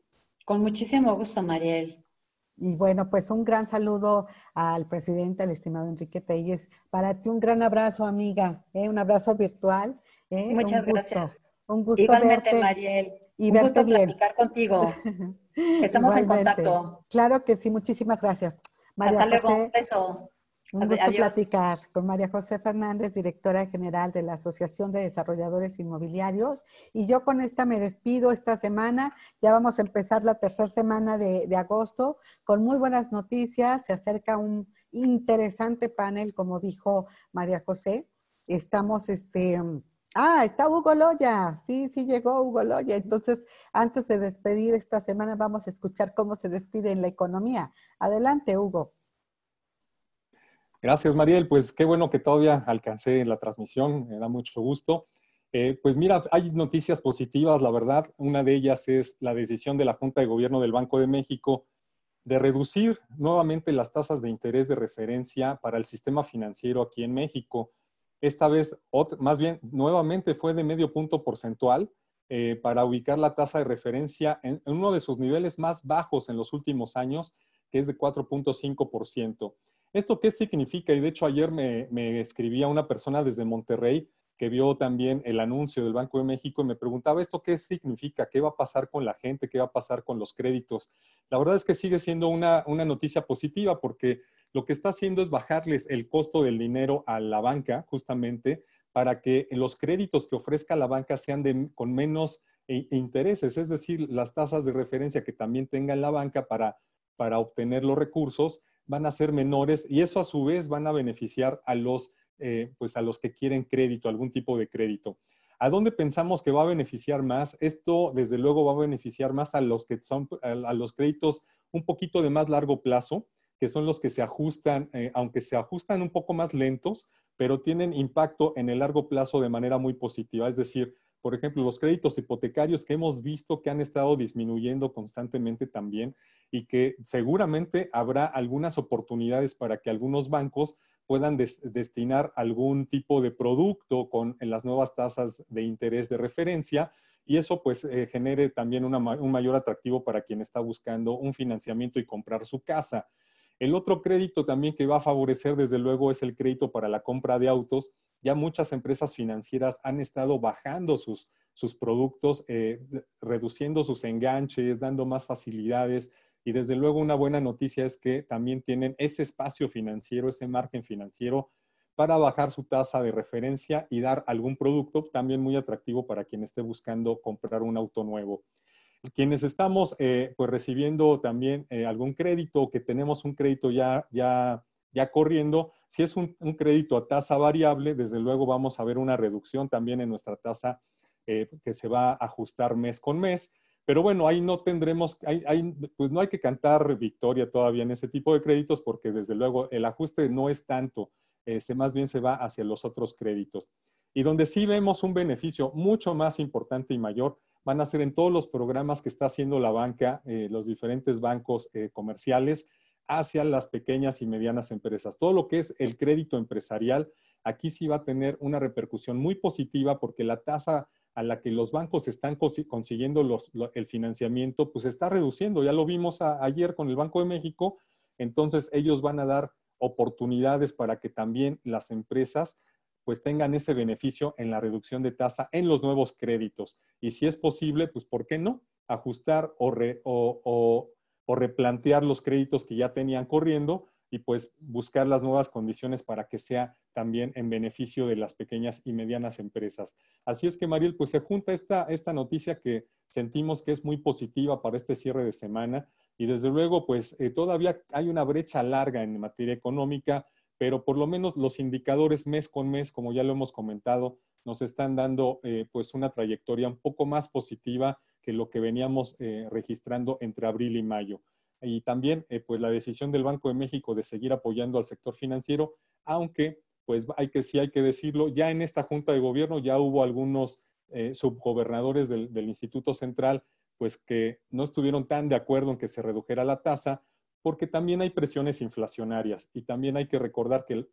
Con muchísimo gusto, Mariel. Y bueno, pues un gran saludo al presidente, al estimado Enrique Telles. Para ti un gran abrazo, amiga, un abrazo virtual, Muchas gracias. un gusto Igualmente, verte Mariel. y Un verte gusto bien. platicar contigo. Estamos en Igualmente. contacto. Claro que sí, muchísimas gracias. María Hasta luego. Un José, beso. un gusto Adiós. platicar con María José Fernández, directora general de la Asociación de Desarrolladores Inmobiliarios. Y yo con esta me despido esta semana. Ya vamos a empezar la tercera semana de agosto con muy buenas noticias. Se acerca un interesante panel, como dijo María José. Estamos, está Hugo Loya. Sí, sí llegó Hugo Loya. Entonces, antes de despedir esta semana, vamos a escuchar cómo se despide en la economía. Adelante, Hugo. Gracias, Mariel. Pues qué bueno que todavía alcancé la transmisión, me da mucho gusto. Pues mira, hay noticias positivas, la verdad. Una de ellas es la decisión de la Junta de Gobierno del Banco de México de reducir nuevamente las tasas de interés de referencia para el sistema financiero aquí en México. Esta vez, más bien, nuevamente fue de medio punto porcentual para ubicar la tasa de referencia en uno de sus niveles más bajos en los últimos años, que es de 4.5%. ¿Esto qué significa? Y de hecho ayer me escribía una persona desde Monterrey que vio también el anuncio del Banco de México y me preguntaba esto qué significa, qué va a pasar con la gente, qué va a pasar con los créditos. La verdad es que sigue siendo una noticia positiva porque lo que está haciendo es bajarles el costo del dinero a la banca justamente para que los créditos que ofrezca la banca sean con menos intereses, es decir, las tasas de referencia que también tenga la banca para obtener los recursos van a ser menores y eso a su vez van a beneficiar a los que quieren crédito, algún tipo de crédito. ¿A dónde pensamos que va a beneficiar más? Esto, desde luego, va a beneficiar más a los a los créditos un poquito de más largo plazo, que son los que se ajustan, aunque se ajustan un poco más lentos, pero tienen impacto en el largo plazo de manera muy positiva. Es decir, por ejemplo, los créditos hipotecarios que hemos visto que han estado disminuyendo constantemente también y que seguramente habrá algunas oportunidades para que algunos bancos puedan destinar algún tipo de producto en las nuevas tasas de interés de referencia y eso pues genere también un mayor atractivo para quien está buscando un financiamiento y comprar su casa. El otro crédito también que va a favorecer desde luego es el crédito para la compra de autos. Ya muchas empresas financieras han estado bajando sus productos, reduciendo sus enganches, dando más facilidades. Y desde luego una buena noticia es que también tienen ese espacio financiero, ese margen financiero para bajar su tasa de referencia y dar algún producto también muy atractivo para quien esté buscando comprar un auto nuevo. Quienes estamos pues recibiendo también algún crédito, que tenemos un crédito ya corriendo, si es un crédito a tasa variable, desde luego vamos a ver una reducción también en nuestra tasa que se va a ajustar mes con mes. Pero bueno, ahí no tendremos, pues no hay que cantar victoria todavía en ese tipo de créditos porque desde luego el ajuste no es tanto, más bien se va hacia los otros créditos. Y donde sí vemos un beneficio mucho más importante y mayor van a ser en todos los programas que está haciendo la banca, los diferentes bancos comerciales hacia las pequeñas y medianas empresas. Todo lo que es el crédito empresarial, aquí sí va a tener una repercusión muy positiva porque la tasa a la que los bancos están consiguiendo el financiamiento, pues está reduciendo. Ya lo vimos ayer con el Banco de México. Entonces, ellos van a dar oportunidades para que también las empresas pues tengan ese beneficio en la reducción de tasa en los nuevos créditos. Y si es posible, pues ¿por qué no? Ajustar o replantear los créditos que ya tenían corriendo y pues buscar las nuevas condiciones para que sea también en beneficio de las pequeñas y medianas empresas. Así es que, Mariel, pues se junta esta noticia que sentimos que es muy positiva para este cierre de semana y desde luego, pues todavía hay una brecha larga en materia económica, pero por lo menos los indicadores mes con mes, como ya lo hemos comentado, nos están dando pues una trayectoria un poco más positiva que lo que veníamos registrando entre abril y mayo. Y también pues la decisión del Banco de México de seguir apoyando al sector financiero, aunque pues sí hay que decirlo, ya en esta Junta de Gobierno ya hubo algunos subgobernadores del Instituto Central pues que no estuvieron tan de acuerdo en que se redujera la tasa, porque también hay presiones inflacionarias y también hay que recordar que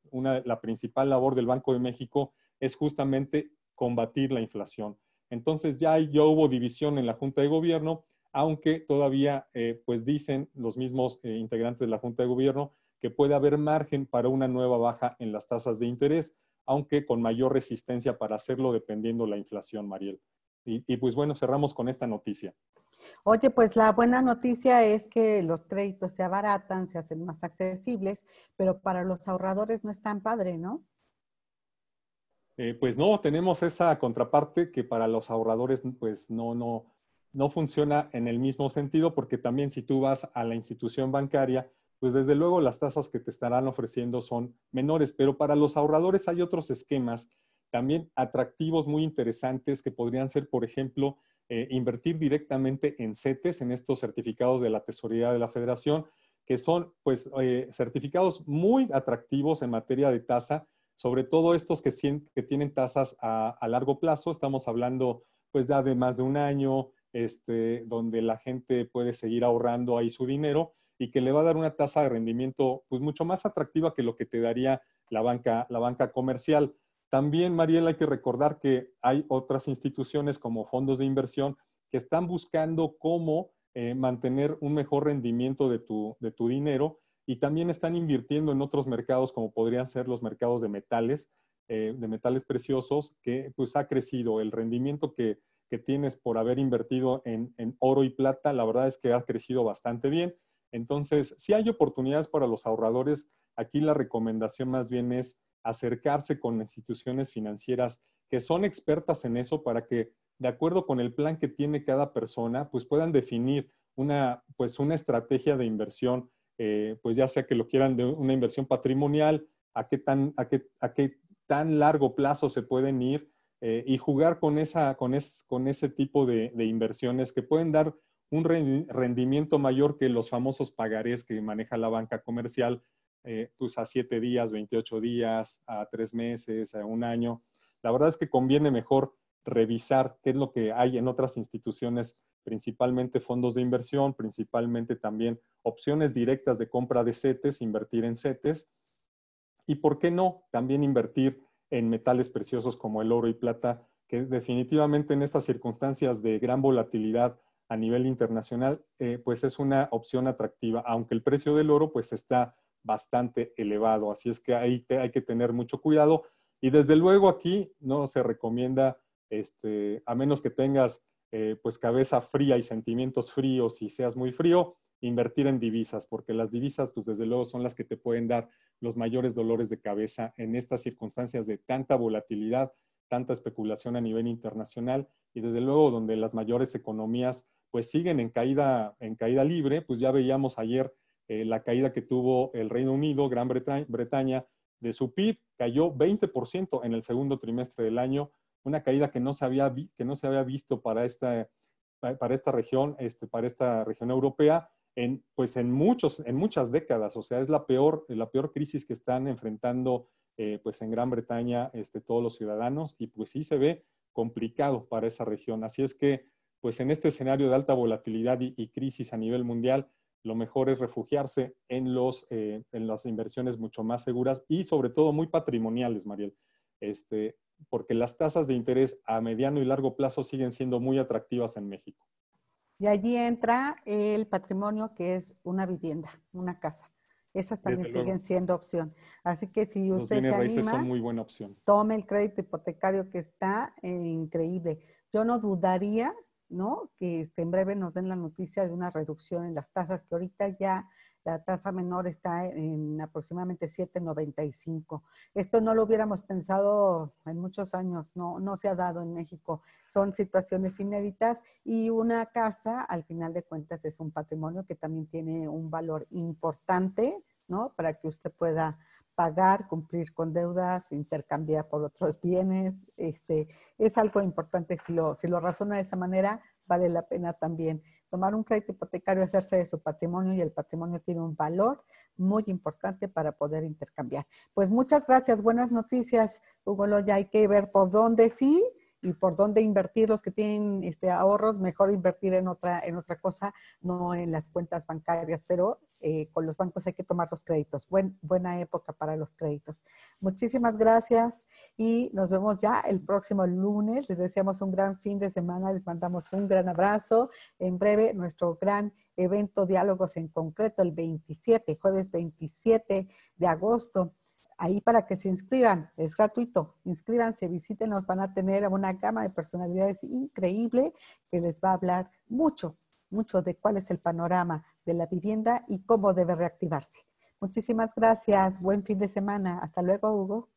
la principal labor del Banco de México es justamente combatir la inflación. Entonces ya hubo división en la Junta de Gobierno, aunque todavía pues dicen los mismos integrantes de la Junta de Gobierno que puede haber margen para una nueva baja en las tasas de interés, aunque con mayor resistencia para hacerlo dependiendo la inflación, Mariel. Y pues bueno, cerramos con esta noticia. Oye, pues la buena noticia es que los créditos se abaratan, se hacen más accesibles, pero para los ahorradores no es tan padre, ¿no? Pues no, tenemos esa contraparte que para los ahorradores pues no funciona en el mismo sentido porque también si tú vas a la institución bancaria, pues desde luego las tasas que te estarán ofreciendo son menores, pero para los ahorradores hay otros esquemas también atractivos muy interesantes que podrían ser, por ejemplo, invertir directamente en CETES, en estos certificados de la Tesorería de la Federación, que son pues certificados muy atractivos en materia de tasa, sobre todo estos que tienen tasas a largo plazo. Estamos hablando pues ya de más de un año, donde la gente puede seguir ahorrando ahí su dinero y que le va a dar una tasa de rendimiento pues mucho más atractiva que lo que te daría la banca comercial. También, Mariel, hay que recordar que hay otras instituciones como fondos de inversión que están buscando cómo mantener un mejor rendimiento de tu dinero y también están invirtiendo en otros mercados como podrían ser los mercados de metales preciosos, que pues ha crecido. El rendimiento que tienes por haber invertido en oro y plata, la verdad es que ha crecido bastante bien. Entonces, si hay oportunidades para los ahorradores, aquí la recomendación más bien es acercarse con instituciones financieras que son expertas en eso para que, de acuerdo con el plan que tiene cada persona, pues puedan definir una estrategia de inversión, pues ya sea que lo quieran de una inversión patrimonial, a qué tan largo plazo se pueden ir, y jugar con ese tipo de inversiones que pueden dar un rendimiento mayor que los famosos pagarés que maneja la banca comercial, pues a 7 días, 28 días, a 3 meses, a un año. La verdad es que conviene mejor revisar qué es lo que hay en otras instituciones, principalmente fondos de inversión, principalmente también opciones directas de compra de CETES, invertir en CETES, y por qué no también invertir en metales preciosos como el oro y plata, que definitivamente en estas circunstancias de gran volatilidad a nivel internacional, pues es una opción atractiva, aunque el precio del oro pues está bastante elevado, así es que hay que tener mucho cuidado, y desde luego aquí no se recomienda, a menos que tengas pues cabeza fría y sentimientos fríos y seas muy frío, invertir en divisas, porque las divisas pues desde luego son las que te pueden dar los mayores dolores de cabeza en estas circunstancias de tanta volatilidad, tanta especulación a nivel internacional, y desde luego donde las mayores economías pues siguen en caída libre. Pues ya veíamos ayer la caída que tuvo el Reino Unido, Gran Bretaña, de su PIB, cayó 20% en el segundo trimestre del año, una caída que no se había visto para esta región, para esta región europea, en muchas décadas. O sea, es la peor crisis que están enfrentando pues en Gran Bretaña todos los ciudadanos, y pues sí se ve complicado para esa región. Así es que pues en este escenario de alta volatilidad y crisis a nivel mundial, lo mejor es refugiarse en las inversiones mucho más seguras y sobre todo muy patrimoniales, Mariel, porque las tasas de interés a mediano y largo plazo siguen siendo muy atractivas en México. Y allí entra el patrimonio, que es una vivienda, una casa. Esas también siguen siendo opción. Así que si usted se anima, los bienes raíces son anima, muy buena opción. Tome el crédito hipotecario, que está increíble. Yo no dudaría, ¿no?, que en breve nos den la noticia de una reducción en las tasas, que ahorita ya la tasa menor está en aproximadamente 7.95. Esto no lo hubiéramos pensado en muchos años, no se ha dado en México. Son situaciones inéditas, y una casa, al final de cuentas, es un patrimonio que también tiene un valor importante, ¿no?, para que usted pueda pagar, cumplir con deudas, intercambiar por otros bienes. Es algo importante. Si lo razona de esa manera, vale la pena también tomar un crédito hipotecario, hacerse de su patrimonio, y el patrimonio tiene un valor muy importante para poder intercambiar. Pues muchas gracias, buenas noticias, Hugo Loya. Hay que ver por dónde sí y por dónde invertir. Los que tienen ahorros, mejor invertir en otra cosa, no en las cuentas bancarias, pero con los bancos hay que tomar los créditos. Buena época para los créditos. Muchísimas gracias, y nos vemos ya el próximo lunes. Les deseamos un gran fin de semana, les mandamos un gran abrazo. En breve, nuestro gran evento Diálogos en Concreto, el jueves 27 de agosto. Ahí para que se inscriban, es gratuito. Inscríbanse, visítenos, van a tener una gama de personalidades increíble que les va a hablar mucho de cuál es el panorama de la vivienda y cómo debe reactivarse. Muchísimas gracias, buen fin de semana. Hasta luego, Hugo.